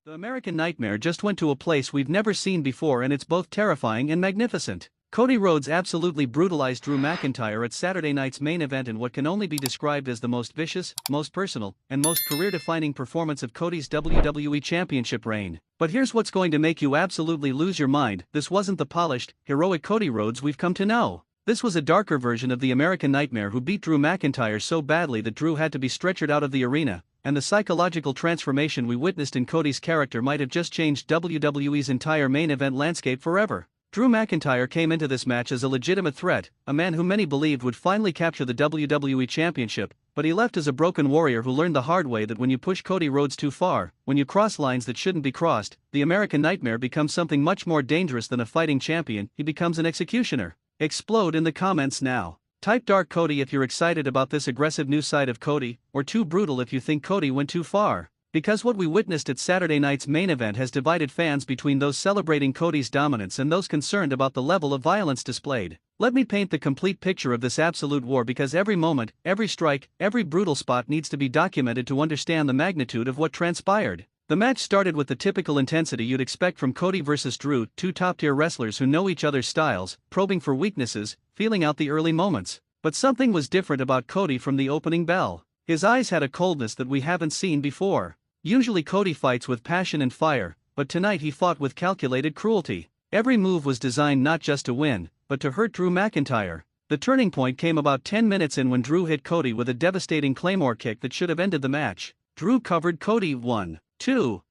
The American Nightmare just went to a place we've never seen before, and it's both terrifying and magnificent. Cody Rhodes absolutely brutalized Drew McIntyre at Saturday night's main event in what can only be described as the most vicious, most personal, and most career-defining performance of Cody's WWE Championship reign. But here's what's going to make you absolutely lose your mind: this wasn't the polished, heroic Cody Rhodes we've come to know. This was a darker version of the American Nightmare who beat Drew McIntyre so badly that Drew had to be stretchered out of the arena, and the psychological transformation we witnessed in Cody's character might have just changed WWE's entire main event landscape forever. Drew McIntyre came into this match as a legitimate threat, a man who many believed would finally capture the WWE Championship, but he left as a broken warrior who learned the hard way that when you push Cody Rhodes too far, when you cross lines that shouldn't be crossed, the American Nightmare becomes something much more dangerous than a fighting champion. He becomes an executioner. Explode in the comments now. Type Dark Cody if you're excited about this aggressive new side of Cody, or too brutal if you think Cody went too far. Because what we witnessed at Saturday night's main event has divided fans between those celebrating Cody's dominance and those concerned about the level of violence displayed. Let me paint the complete picture of this absolute war, because every moment, every strike, every brutal spot needs to be documented to understand the magnitude of what transpired. The match started with the typical intensity you'd expect from Cody versus Drew, two top-tier wrestlers who know each other's styles, probing for weaknesses, feeling out the early moments. But something was different about Cody from the opening bell. His eyes had a coldness that we haven't seen before. Usually Cody fights with passion and fire, but tonight he fought with calculated cruelty. Every move was designed not just to win, but to hurt Drew McIntyre. The turning point came about 10 minutes in when Drew hit Cody with a devastating Claymore kick that should have ended the match. Drew covered Cody 1, 2.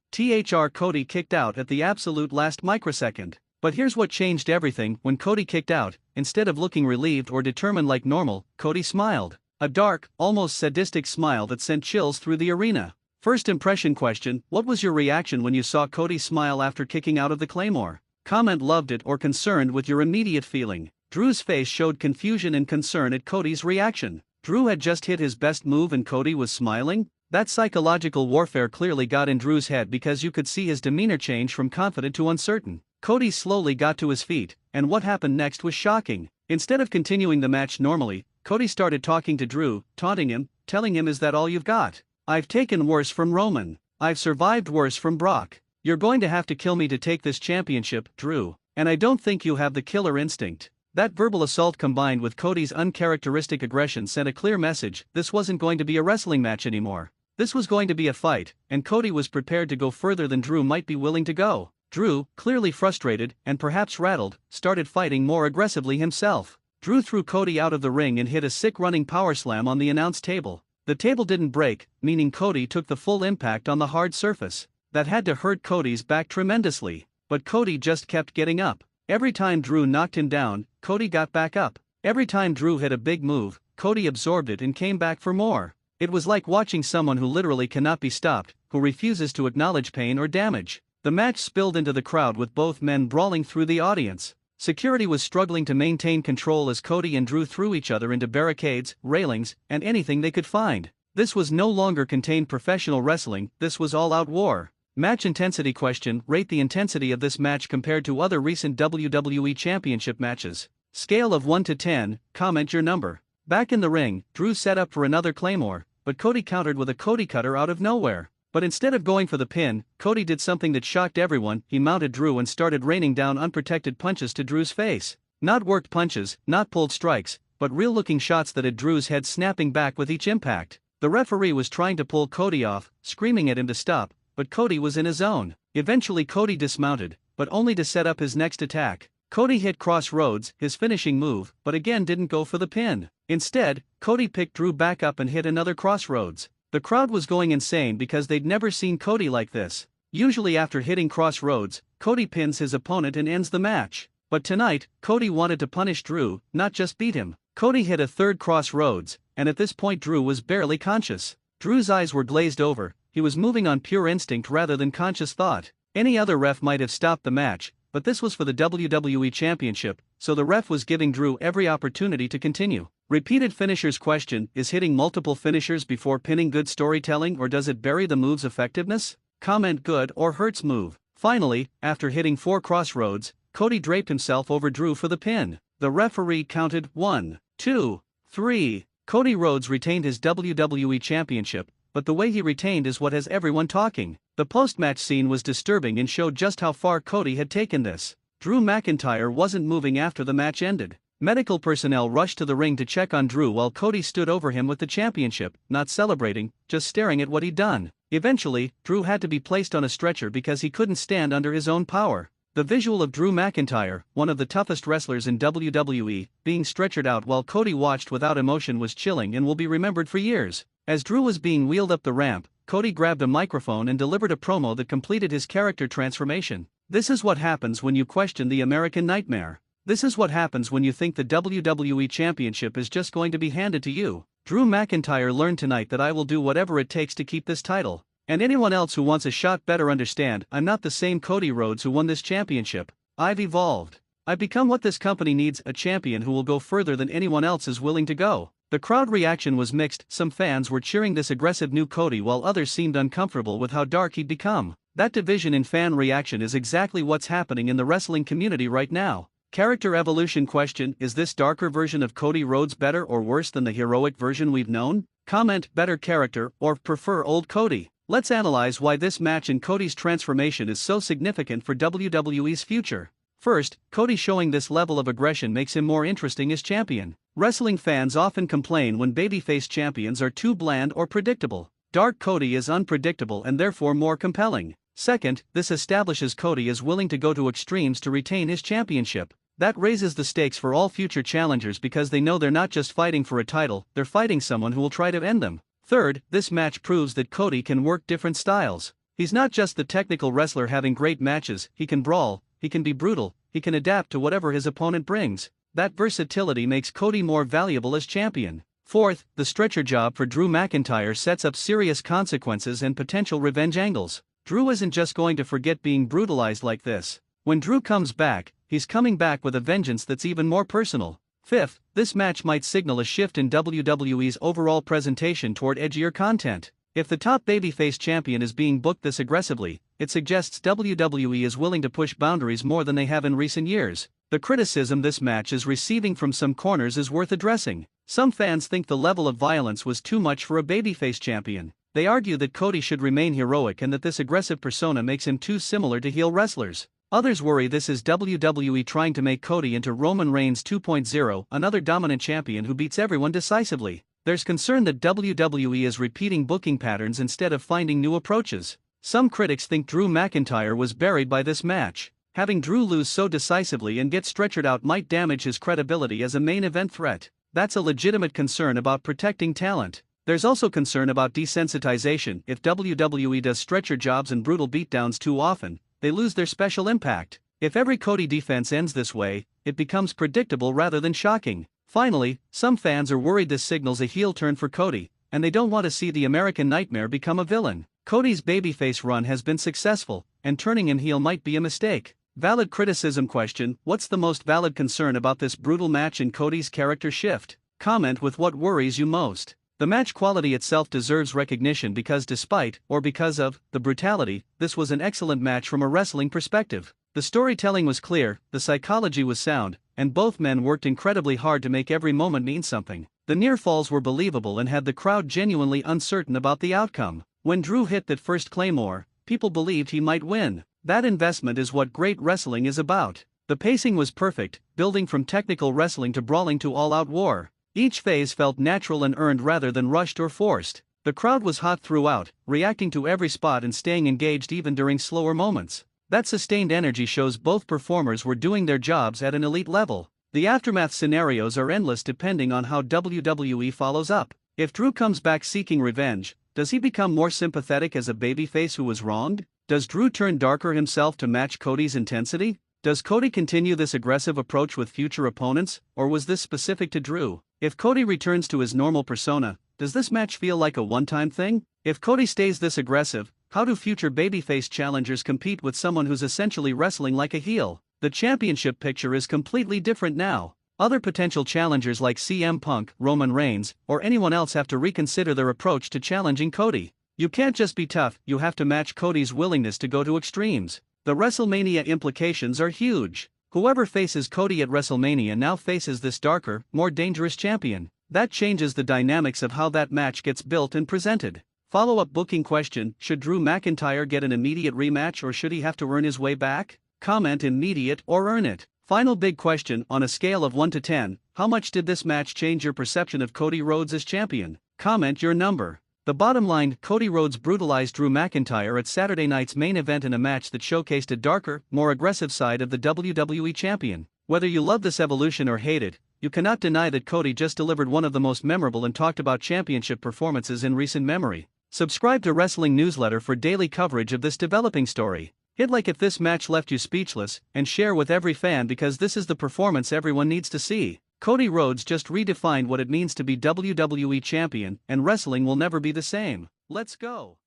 Cody kicked out at the absolute last microsecond. But here's what changed everything: when Cody kicked out, instead of looking relieved or determined like normal, Cody smiled. A dark, almost sadistic smile that sent chills through the arena. First impression question: what was your reaction when you saw Cody smile after kicking out of the Claymore? Comment loved it or concerned with your immediate feeling. Drew's face showed confusion and concern at Cody's reaction. Drew had just hit his best move and Cody was smiling? That psychological warfare clearly got in Drew's head, because you could see his demeanor change from confident to uncertain. Cody slowly got to his feet, and what happened next was shocking. Instead of continuing the match normally, Cody started talking to Drew, taunting him, telling him, "Is that all you've got? I've taken worse from Roman. I've survived worse from Brock. You're going to have to kill me to take this championship, Drew. And I don't think you have the killer instinct." That verbal assault combined with Cody's uncharacteristic aggression sent a clear message: this wasn't going to be a wrestling match anymore. This was going to be a fight, and Cody was prepared to go further than Drew might be willing to go. Drew, clearly frustrated and perhaps rattled, started fighting more aggressively himself. Drew threw Cody out of the ring and hit a sick running power slam on the announce table. The table didn't break, meaning Cody took the full impact on the hard surface. That had to hurt Cody's back tremendously. But Cody just kept getting up. Every time Drew knocked him down, Cody got back up. Every time Drew hit a big move, Cody absorbed it and came back for more. It was like watching someone who literally cannot be stopped, who refuses to acknowledge pain or damage. The match spilled into the crowd with both men brawling through the audience. Security was struggling to maintain control as Cody and Drew threw each other into barricades, railings, and anything they could find. This was no longer contained professional wrestling, this was all-out war. Match intensity question: rate the intensity of this match compared to other recent WWE Championship matches. Scale of 1 to 10, comment your number. Back in the ring, Drew set up for another Claymore, but Cody countered with a Cody cutter out of nowhere. But instead of going for the pin, Cody did something that shocked everyone: he mounted Drew and started raining down unprotected punches to Drew's face. Not worked punches, not pulled strikes, but real-looking shots that had Drew's head snapping back with each impact. The referee was trying to pull Cody off, screaming at him to stop, but Cody was in his zone. Eventually Cody dismounted, but only to set up his next attack. Cody hit Cross Rhodes, his finishing move, but again didn't go for the pin. Instead, Cody picked Drew back up and hit another Cross Rhodes. The crowd was going insane because they'd never seen Cody like this. Usually after hitting Cross Rhodes, Cody pins his opponent and ends the match. But tonight, Cody wanted to punish Drew, not just beat him. Cody hit a third Cross Rhodes, and at this point Drew was barely conscious. Drew's eyes were glazed over, he was moving on pure instinct rather than conscious thought. Any other ref might have stopped the match, but this was for the WWE Championship, so the ref was giving Drew every opportunity to continue. Repeated finishers question: is hitting multiple finishers before pinning good storytelling, or does it bury the move's effectiveness? Comment good or hurts move. Finally, after hitting 4 Cross Rhodes, Cody draped himself over Drew for the pin. The referee counted 1, 2, 3. Cody Rhodes retained his WWE Championship, but the way he retained is what has everyone talking. The post-match scene was disturbing and showed just how far Cody had taken this. Drew McIntyre wasn't moving after the match ended. Medical personnel rushed to the ring to check on Drew while Cody stood over him with the championship, not celebrating, just staring at what he'd done. Eventually, Drew had to be placed on a stretcher because he couldn't stand under his own power. The visual of Drew McIntyre, one of the toughest wrestlers in WWE, being stretchered out while Cody watched without emotion was chilling and will be remembered for years. As Drew was being wheeled up the ramp, Cody grabbed a microphone and delivered a promo that completed his character transformation. This is what happens when you question the American Nightmare. This is what happens when you think the WWE Championship is just going to be handed to you. Drew McIntyre learned tonight that I will do whatever it takes to keep this title. And anyone else who wants a shot better understand, I'm not the same Cody Rhodes who won this championship. I've evolved. I've become what this company needs, a champion who will go further than anyone else is willing to go. The crowd reaction was mixed. Some fans were cheering this aggressive new Cody while others seemed uncomfortable with how dark he'd become. That division in fan reaction is exactly what's happening in the wrestling community right now. Character evolution question: is this darker version of Cody Rhodes better or worse than the heroic version we've known? Comment better character or prefer old Cody. Let's analyze why this match and Cody's transformation is so significant for WWE's future. First, Cody showing this level of aggression makes him more interesting as champion. Wrestling fans often complain when babyface champions are too bland or predictable. Dark Cody is unpredictable and therefore more compelling. Second, this establishes Cody as willing to go to extremes to retain his championship. That raises the stakes for all future challengers because they know they're not just fighting for a title, they're fighting someone who will try to end them. Third, this match proves that Cody can work different styles. He's not just the technical wrestler having great matches, he can brawl, he can be brutal, he can adapt to whatever his opponent brings. That versatility makes Cody more valuable as champion. Fourth, the stretcher job for Drew McIntyre sets up serious consequences and potential revenge angles. Drew isn't just going to forget being brutalized like this. When Drew comes back, he's coming back with a vengeance that's even more personal. Fifth, this match might signal a shift in WWE's overall presentation toward edgier content. If the top babyface champion is being booked this aggressively, it suggests WWE is willing to push boundaries more than they have in recent years. The criticism this match is receiving from some corners is worth addressing. Some fans think the level of violence was too much for a babyface champion. They argue that Cody should remain heroic and that this aggressive persona makes him too similar to heel wrestlers. Others worry this is WWE trying to make Cody into Roman Reigns 2.0, another dominant champion who beats everyone decisively. There's concern that WWE is repeating booking patterns instead of finding new approaches. Some critics think Drew McIntyre was buried by this match. Having Drew lose so decisively and get stretchered out might damage his credibility as a main event threat. That's a legitimate concern about protecting talent. There's also concern about desensitization. If WWE does stretcher jobs and brutal beatdowns too often, they lose their special impact. If every Cody defense ends this way, it becomes predictable rather than shocking. Finally, some fans are worried this signals a heel turn for Cody, and they don't want to see the American Nightmare become a villain. Cody's babyface run has been successful, and turning him heel might be a mistake. Valid criticism question: what's the most valid concern about this brutal match and Cody's character shift? Comment with what worries you most. The match quality itself deserves recognition because despite, or because of, the brutality, this was an excellent match from a wrestling perspective. The storytelling was clear, the psychology was sound, and both men worked incredibly hard to make every moment mean something. The near falls were believable and had the crowd genuinely uncertain about the outcome. When Drew hit that first Claymore, people believed he might win. That investment is what great wrestling is about. The pacing was perfect, building from technical wrestling to brawling to all-out war. Each phase felt natural and earned rather than rushed or forced. The crowd was hot throughout, reacting to every spot and staying engaged even during slower moments. That sustained energy shows both performers were doing their jobs at an elite level. The aftermath scenarios are endless depending on how WWE follows up. If Drew comes back seeking revenge, does he become more sympathetic as a babyface who was wronged? Does Drew turn darker himself to match Cody's intensity? Does Cody continue this aggressive approach with future opponents, or was this specific to Drew? If Cody returns to his normal persona, does this match feel like a one-time thing? If Cody stays this aggressive, how do future babyface challengers compete with someone who's essentially wrestling like a heel? The championship picture is completely different now. Other potential challengers like CM Punk, Roman Reigns, or anyone else have to reconsider their approach to challenging Cody. You can't just be tough, you have to match Cody's willingness to go to extremes. The WrestleMania implications are huge. Whoever faces Cody at WrestleMania now faces this darker, more dangerous champion. That changes the dynamics of how that match gets built and presented. Follow-up booking question: should Drew McIntyre get an immediate rematch or should he have to earn his way back? Comment immediate or earn it. Final big question: on a scale of 1 to 10, how much did this match change your perception of Cody Rhodes as champion? Comment your number. The bottom line: Cody Rhodes brutalized Drew McIntyre at Saturday night's main event in a match that showcased a darker, more aggressive side of the WWE champion. Whether you love this evolution or hate it, you cannot deny that Cody just delivered one of the most memorable and talked about championship performances in recent memory. Subscribe to Wrestling Newsletter for daily coverage of this developing story. Hit like if this match left you speechless, and share with every fan because this is the performance everyone needs to see. Cody Rhodes just redefined what it means to be WWE champion, and wrestling will never be the same. Let's go.